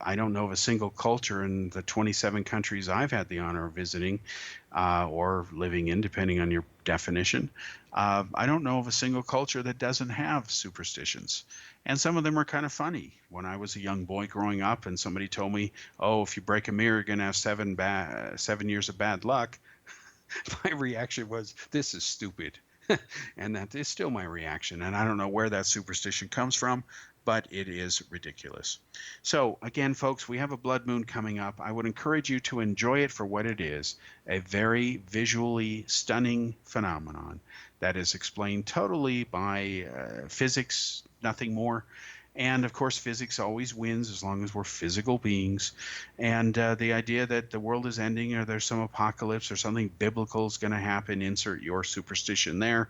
I don't know of a single culture in the 27 countries I've had the honor of visiting or living in, depending on your definition. I don't know of a single culture that doesn't have superstitions. And some of them are kind of funny. When I was a young boy growing up and somebody told me, oh, if you break a mirror, you're going to have 7 years of bad luck, my reaction was, this is stupid. And that is still my reaction. And I don't know where that superstition comes from, but it is ridiculous. So again, folks, we have a blood moon coming up. I would encourage you to enjoy it for what it is, a very visually stunning phenomenon that is explained totally by physics, nothing more. And of course, physics always wins as long as we're physical beings. And the idea that the world is ending or there's some apocalypse or something biblical is going to happen, insert your superstition there,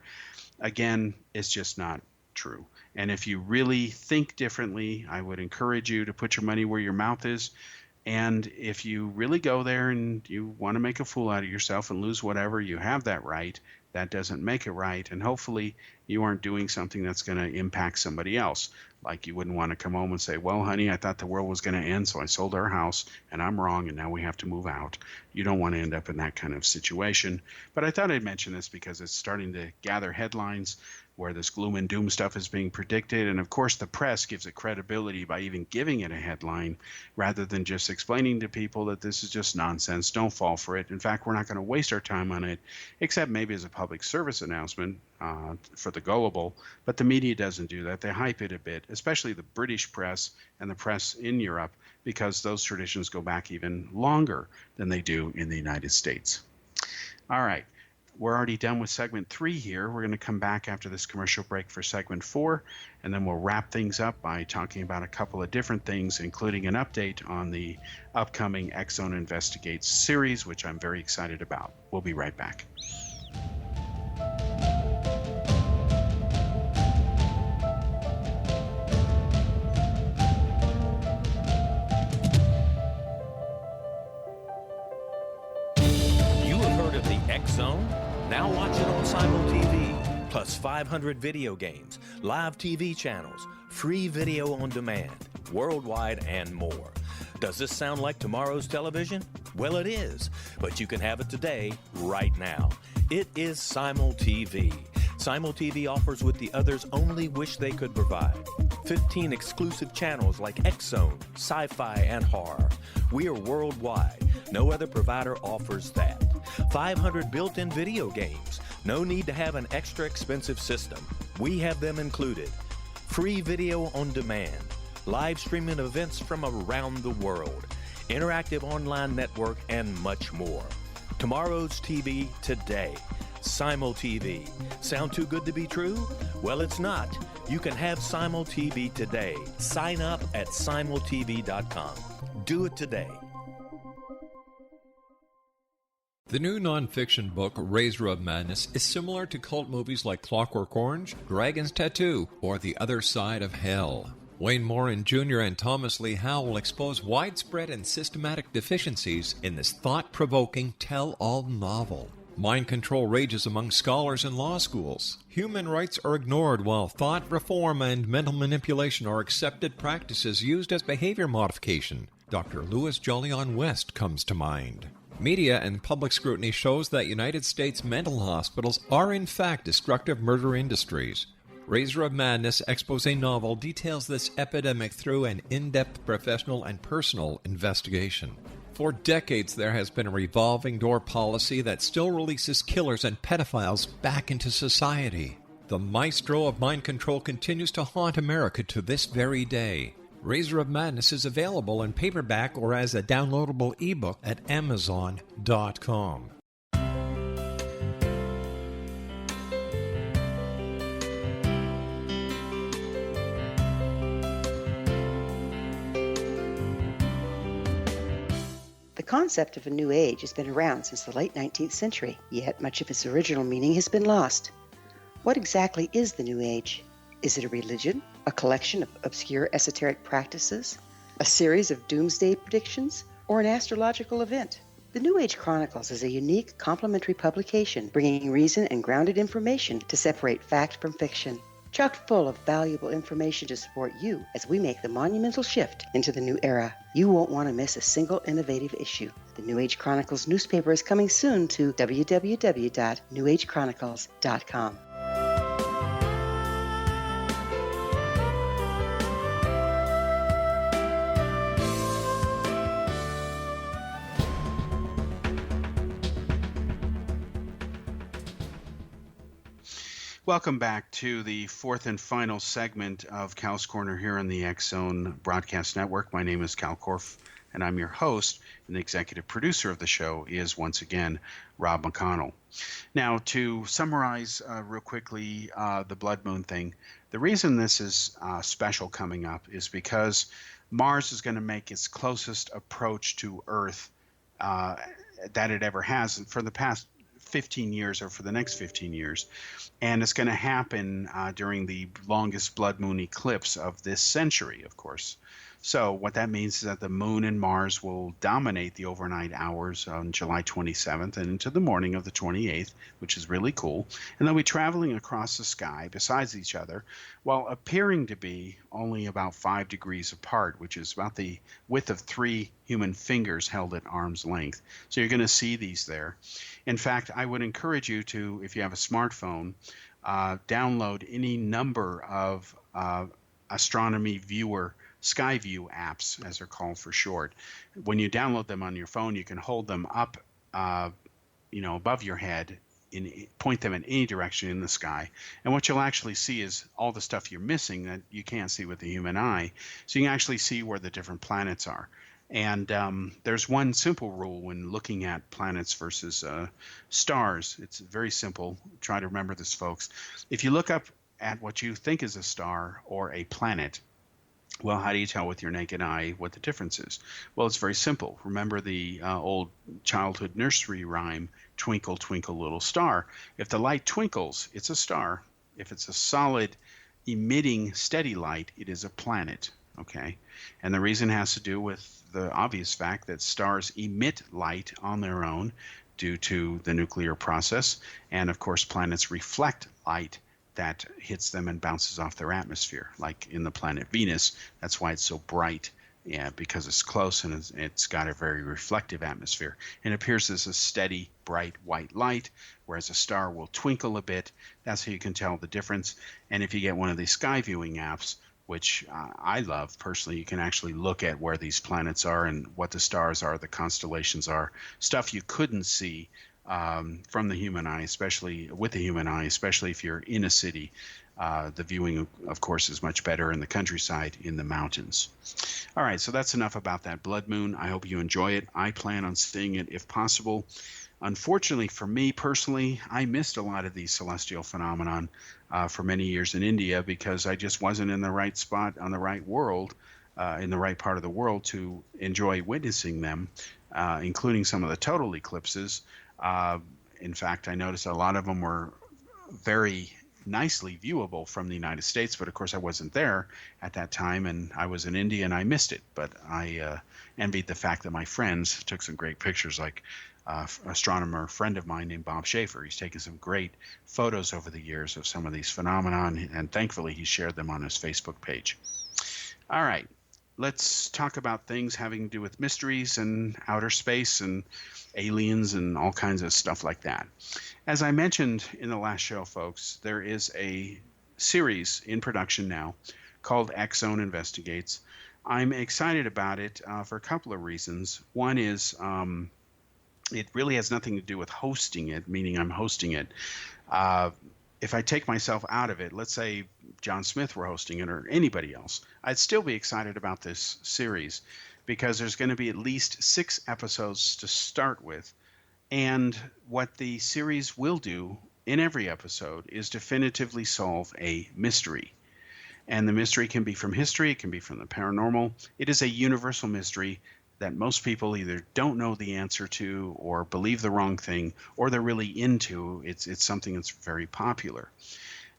again, it's just not true. And if you really think differently, I would encourage you to put your money where your mouth is. And if you really go there and you want to make a fool out of yourself and lose whatever, you have that right. That doesn't make it right. And hopefully you aren't doing something that's going to impact somebody else. Like you wouldn't want to come home and say, well, honey, I thought the world was going to end, so I sold our house and I'm wrong and now we have to move out. You don't want to end up in that kind of situation. But I thought I'd mention this because it's starting to gather headlines where this gloom and doom stuff is being predicted. And of course, the press gives it credibility by even giving it a headline rather than just explaining to people that this is just nonsense. Don't fall for it. In fact, we're not going to waste our time on it, except maybe as a public service announcement for the gullible. But the media doesn't do that. They hype it a bit, especially the British press and the press in Europe, because those traditions go back even longer than they do in the United States. All right. We're already done with segment 3 here. We're going to come back after this commercial break for segment 4, and then we'll wrap things up by talking about a couple of different things, including an update on the upcoming X Zone Investigates series, which I'm very excited about. We'll be right back. You have heard of the X Zone? Now watch it on Simul TV, plus 500 video games, live TV channels, free video on demand, worldwide, and more. Does this sound like tomorrow's television? Well, it is, but you can have it today, right now. It is Simul TV. Simul TV offers what the others only wish they could provide. 15 exclusive channels like X Zone, sci-fi, and horror. We are worldwide. No other provider offers that. 500 built-in video games. No need to have an extra expensive system. We have them included. Free video on demand. Live streaming events from around the world. Interactive online network, and much more. Tomorrow's TV today. Simul TV. Sound too good to be true? Well, it's not. You can have Simul TV today. Sign up at simultv.com. Do it today. The new nonfiction book, Razor of Madness, is similar to cult movies like Clockwork Orange, Dragon's Tattoo, or The Other Side of Hell. Wayne Morin Jr. and Thomas Lee Howe will expose widespread and systematic deficiencies in this thought-provoking tell-all novel. Mind control rages among scholars in law schools. Human rights are ignored while thought reform and mental manipulation are accepted practices used as behavior modification. Dr. Louis Jolyon West comes to mind. Media and public scrutiny shows that United States mental hospitals are in fact destructive murder industries. Razor of Madness expose novel details this epidemic through an in-depth professional and personal investigation. For decades, there has been a revolving door policy that still releases killers and pedophiles back into society. The maestro of mind control continues to haunt America to this very day. Razor of Madness is available in paperback or as a downloadable ebook at Amazon.com. concept of a new age has been around since the late 19th century, yet much of its original meaning has been lost. What exactly is the new age? Is it a religion, a collection of obscure esoteric practices, a series of doomsday predictions, or an astrological event? The New Age Chronicles is a unique, complementary publication bringing reason and grounded information to separate fact from fiction. Chock full of valuable information to support you as we make the monumental shift into the new era. You won't want to miss a single innovative issue. The New Age Chronicles newspaper is coming soon to www.newagechronicles.com. Welcome back to the fourth and final segment of Cal's Corner here on the X Zone Broadcast Network. My name is Kal Korff, and I'm your host, and the executive producer of the show is, once again, Rob McConnell. Now, to summarize real quickly the blood moon thing, the reason this is special coming up is because Mars is going to make its closest approach to Earth that it ever has for the past 15 years or for the next 15 years. And it's going to happen during the longest blood moon eclipse of this century, of course. So what that means is that the moon and Mars will dominate the overnight hours on July 27th and into the morning of the 28th, which is really cool. And they'll be traveling across the sky besides each other while appearing to be only about 5 degrees apart, which is about the width of 3 human fingers held at arm's length. So you're going to see these there. In fact, I would encourage you to, if you have a smartphone, download any number of astronomy viewer Skyview apps, as they're called for short. When you download them on your phone, you can hold them up, above your head, point them in any direction in the sky. And what you'll actually see is all the stuff you're missing that you can't see with the human eye. So you can actually see where the different planets are. And there's one simple rule when looking at planets versus stars. It's very simple. Try to remember this, folks. If you look up at what you think is a star or a planet, well, how do you tell with your naked eye what the difference is? Well, it's very simple. Remember the old childhood nursery rhyme, Twinkle, Twinkle, Little Star. If the light twinkles, it's a star. If it's a solid, emitting, steady light, it is a planet, okay? And the reason has to do with the obvious fact that stars emit light on their own due to the nuclear process. And, of course, planets reflect light that hits them and bounces off their atmosphere, like in the planet Venus. That's why it's so bright, because it's close and it's got a very reflective atmosphere. And it appears as a steady, bright white light, whereas a star will twinkle a bit. That's how you can tell the difference. And if you get one of these sky viewing apps, which I love personally, you can actually look at where these planets are and what the stars are, the constellations are, stuff you couldn't see from the human eye, especially with the human eye, especially if you're in a city. The viewing, of course, is much better in the countryside, in the mountains. All right, so that's enough about that blood moon. I hope you enjoy it. I plan on seeing it if possible. Unfortunately for me personally, I missed a lot of these celestial phenomenon for many years in India because I just wasn't in the right spot on the right world, in the right part of the world to enjoy witnessing them, including some of the total eclipses. In fact, I noticed a lot of them were very nicely viewable from the United States, but of course I wasn't there at that time, and I was in India and I missed it. But I envied the fact that my friends took some great pictures, like astronomer friend of mine named Bob Schaefer. He's taken some great photos over the years of some of these phenomenon, and thankfully he shared them on his Facebook page. All right, let's talk about things having to do with mysteries and outer space and aliens and all kinds of stuff like that. As I mentioned in the last show, folks, there is a series in production now called X Zone Investigates. I'm excited about it for a couple of reasons. One is it really has nothing to do with hosting it, meaning I'm hosting it. If I take myself out of it, let's say John Smith were hosting it or anybody else, I'd still be excited about this series because there's going to be at least 6 episodes to start with. And what the series will do in every episode is definitively solve a mystery. And the mystery can be from history, it can be from the paranormal. It is a universal mystery that most people either don't know the answer to or believe the wrong thing, or they're really into. It's something that's very popular.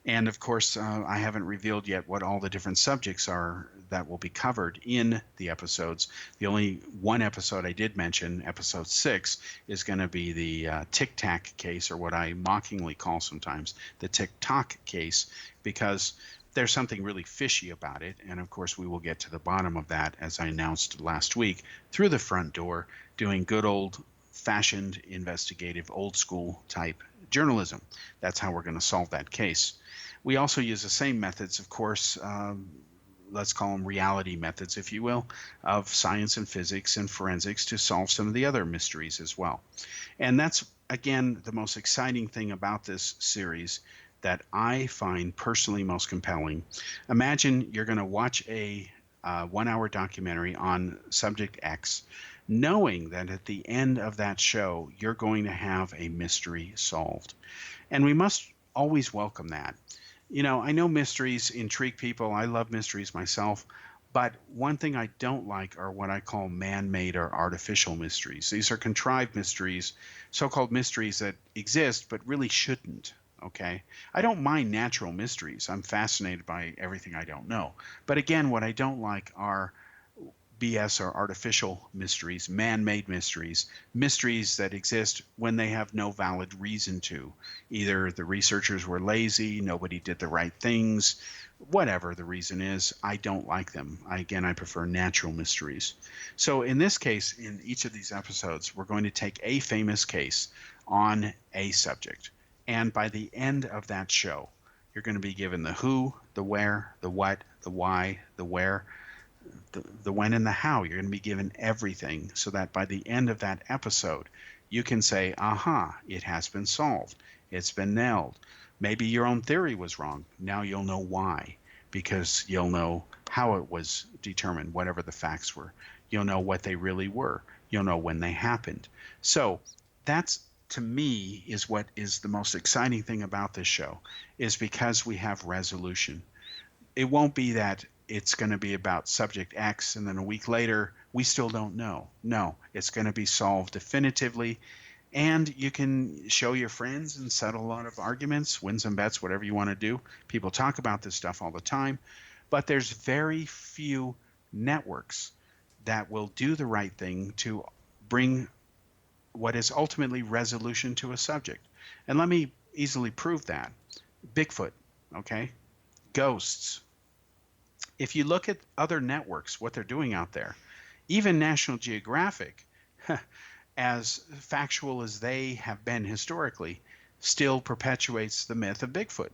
And of course, I haven't revealed yet what all the different subjects are that will be covered in the episodes. The only one episode I did mention, episode 6, is going to be the Tic Tac case, or what I mockingly call sometimes the Tic Toc case, because there's something really fishy about it. And of course, we will get to the bottom of that, as I announced last week, through the front door, doing good old fashioned investigative old school type journalism. That's how we're going to solve that case. We also use the same methods, of course, let's call them reality methods, if you will, of science and physics and forensics to solve some of the other mysteries as well. And that's, again, the most exciting thing about this series that I find personally most compelling. Imagine you're going to watch a 1-hour documentary on subject X, knowing that at the end of that show, you're going to have a mystery solved. And we must always welcome that. I know mysteries intrigue people. I love mysteries myself. But one thing I don't like are what I call man-made or artificial mysteries. These are contrived mysteries, so-called mysteries that exist but really shouldn't. Okay? I don't mind natural mysteries. I'm fascinated by everything I don't know. But again, what I don't like are BS or artificial mysteries, man-made mysteries, mysteries that exist when they have no valid reason to. Either the researchers were lazy, nobody did the right things, whatever the reason is, I don't like them. I prefer natural mysteries. So in this case, in each of these episodes, we're going to take a famous case on a subject. And by the end of that show, you're going to be given the who, the where, the what, the why, the where, the when, and the how. You're going to be given everything, so that by the end of that episode, you can say, aha, it has been solved. It's been nailed. Maybe your own theory was wrong. Now you'll know why, because you'll know how it was determined, whatever the facts were. You'll know what they really were. You'll know when they happened. So that's, to me, is what is the most exciting thing about this show, is because we have resolution. It won't be that it's going to be about subject X and then a week later we still don't know. No, it's going to be solved definitively, and you can show your friends and settle a lot of arguments, win some bets, whatever you want to do. People talk about this stuff all the time, but there's very few networks that will do the right thing to bring what is ultimately resolution to a subject. And let me easily prove that. Bigfoot, okay? Ghosts. If you look at other networks, what they're doing out there, even National Geographic, as factual as they have been historically, still perpetuates the myth of Bigfoot.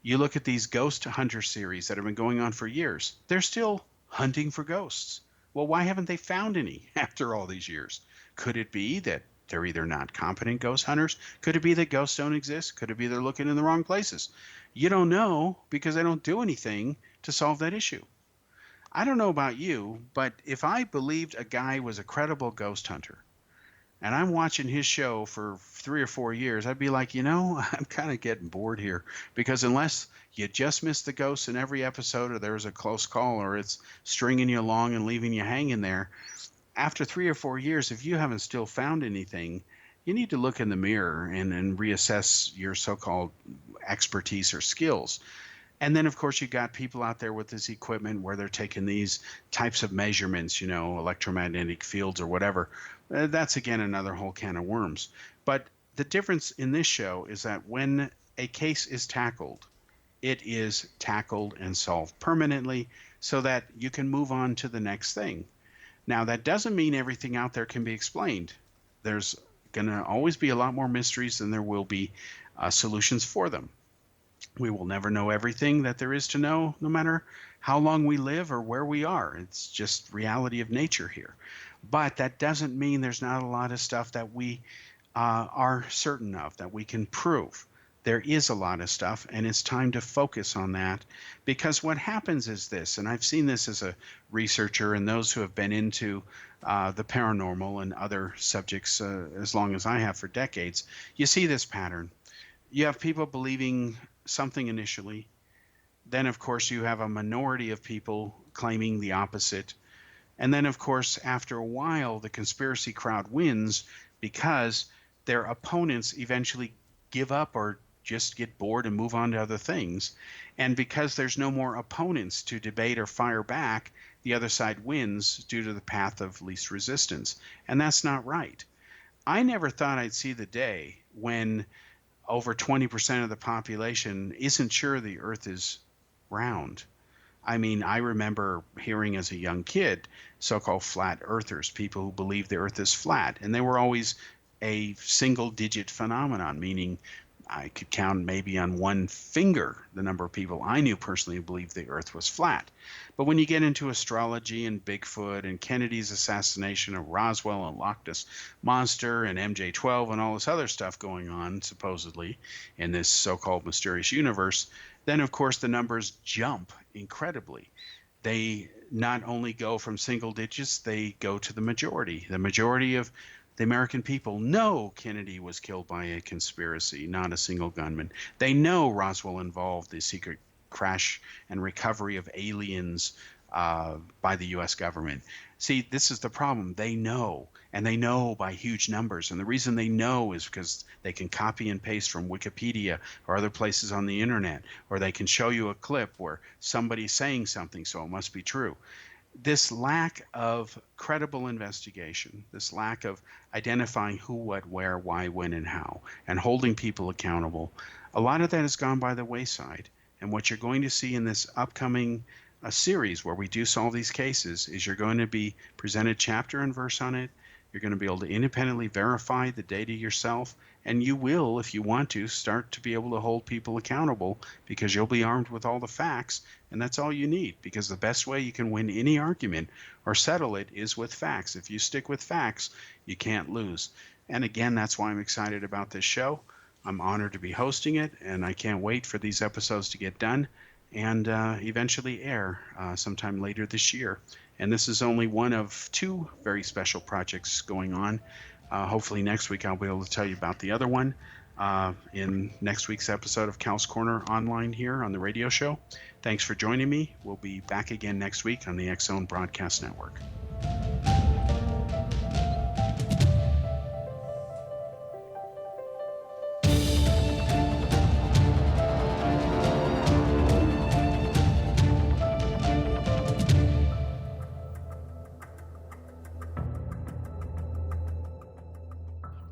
You look at these ghost hunter series that have been going on for years, they're still hunting for ghosts. Well, why haven't they found any after all these years? Could it be that they're either not competent ghost hunters? Could it be that ghosts don't exist? Could it be they're looking in the wrong places? You don't know, because they don't do anything to solve that issue. I don't know about you, but if I believed a guy was a credible ghost hunter, and I'm watching his show for 3 or 4 years, I'd be like, I'm kind of getting bored here, because unless you just miss the ghosts in every episode, or there's a close call, or it's stringing you along and leaving you hanging there, after 3 or 4 years, if you haven't still found anything, you need to look in the mirror and reassess your so-called expertise or skills. And then, of course, you got people out there with this equipment where they're taking these types of measurements, electromagnetic fields or whatever. That's, again, another whole can of worms. But the difference in this show is that when a case is tackled, it is tackled and solved permanently so that you can move on to the next thing. Now, that doesn't mean everything out there can be explained. There's going to always be a lot more mysteries than there will be solutions for them. We will never know everything that there is to know, no matter how long we live or where we are. It's just reality of nature here. But that doesn't mean there's not a lot of stuff that we are certain of, that we can prove. There is a lot of stuff, and it's time to focus on that, because what happens is this, and I've seen this as a researcher and those who have been into the paranormal and other subjects as long as I have for decades, you see this pattern. You have people believing something initially, then of course you have a minority of people claiming the opposite, And then, of course, after a while, the conspiracy crowd wins because their opponents eventually give up or just get bored and move on to other things. And because there's no more opponents to debate or fire back, the other side wins due to the path of least resistance. And that's not right. I never thought I'd see the day when over 20% of the population isn't sure the earth is round. I mean, I remember hearing as a young kid so-called flat earthers, people who believe the earth is flat, and they were always a single-digit phenomenon, meaning I could count maybe on one finger the number of people I knew personally who believed the earth was flat. But when you get into astrology and Bigfoot and Kennedy's assassination of Roswell and Loch Ness Monster and MJ-12 and all this other stuff going on, supposedly, in this so-called mysterious universe, then of course the numbers jump incredibly. They not only go from single digits, they go to the majority. The majority of the American people know Kennedy was killed by a conspiracy, not a single gunman. They know Roswell involved the secret crash and recovery of aliens by the U.S. government. See, this is the problem. They know, and they know by huge numbers. And the reason they know is because they can copy and paste from Wikipedia or other places on the internet, or they can show you a clip where somebody's saying something, so it must be true. This lack of credible investigation, this lack of identifying who, what, where, why, when, and how, and holding people accountable, a lot of that has gone by the wayside. And what you're going to see in this upcoming series where we do solve these cases is you're going to be presented chapter and verse on it. You're going to be able to independently verify the data yourself, and you will, if you want to, start to be able to hold people accountable because you'll be armed with all the facts, and that's all you need, because the best way you can win any argument or settle it is with facts. If you stick with facts, you can't lose. And again, that's why I'm excited about this show. I'm honored to be hosting it, and I can't wait for these episodes to get done and eventually air sometime later this year. And this is only one of two very special projects going on. Hopefully next week I'll be able to tell you about the other one in next week's episode of Kal's Corner online here on the radio show. Thanks for joining me. We'll be back again next week on the X-Zone Broadcast Network.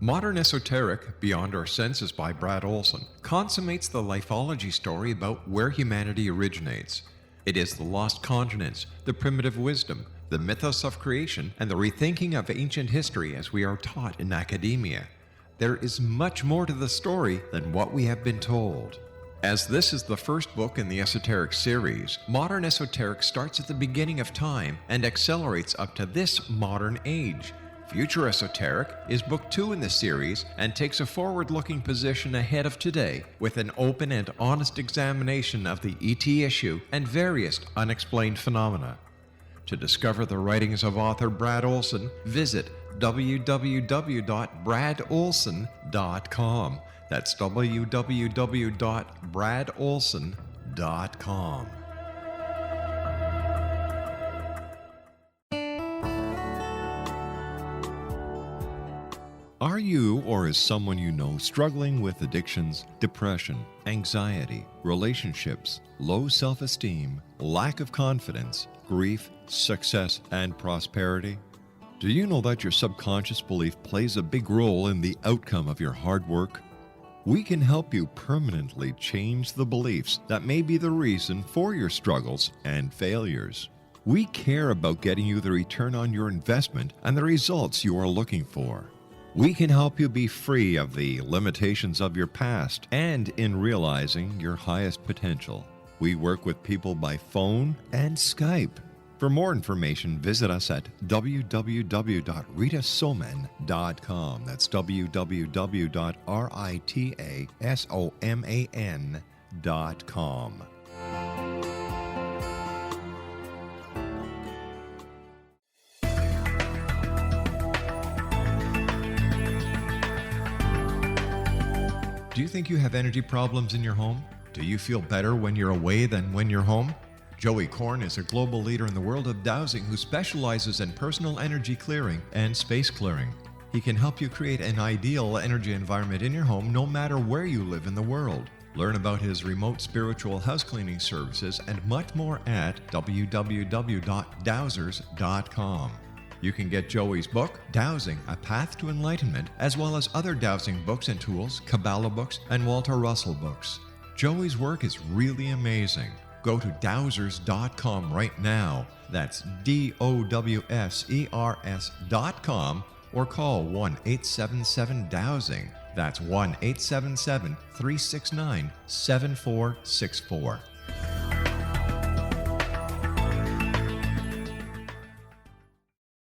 Modern Esoteric, Beyond Our Senses by Brad Olson, consummates the lifology story about where humanity originates. It is the lost continents, the primitive wisdom, the mythos of creation, and the rethinking of ancient history as we are taught in academia. There is much more to the story than what we have been told. As this is the first book in the Esoteric series, Modern Esoteric starts at the beginning of time and accelerates up to this modern age. Future Esoteric is book 2 in the series and takes a forward-looking position ahead of today with an open and honest examination of the ET issue and various unexplained phenomena. To discover the writings of author Brad Olson, visit www.bradolson.com. That's www.bradolson.com. Are you or is someone you know struggling with addictions, depression, anxiety, relationships, low self-esteem, lack of confidence, grief, success, and prosperity? Do you know that your subconscious belief plays a big role in the outcome of your hard work? We can help you permanently change the beliefs that may be the reason for your struggles and failures. We care about getting you the return on your investment and the results you are looking for. We can help you be free of the limitations of your past and in realizing your highest potential. We work with people by phone and Skype. For more information, visit us at www.ritasoman.com. That's www.ritasoman.com. Do you think you have energy problems in your home? Do you feel better when you're away than when you're home? Joey Korn is a global leader in the world of dowsing who specializes in personal energy clearing and space clearing. He can help you create an ideal energy environment in your home no matter where you live in the world. Learn about his remote spiritual house cleaning services and much more at www.dowsers.com. You can get Joey's book, Dowsing, A Path to Enlightenment, as well as other dowsing books and tools, Kabbalah books, and Walter Russell books. Joey's work is really amazing. Go to dowsers.com right now. That's DOWSERS.com or call 1-877-DOWSING. That's 1-877-369-7464.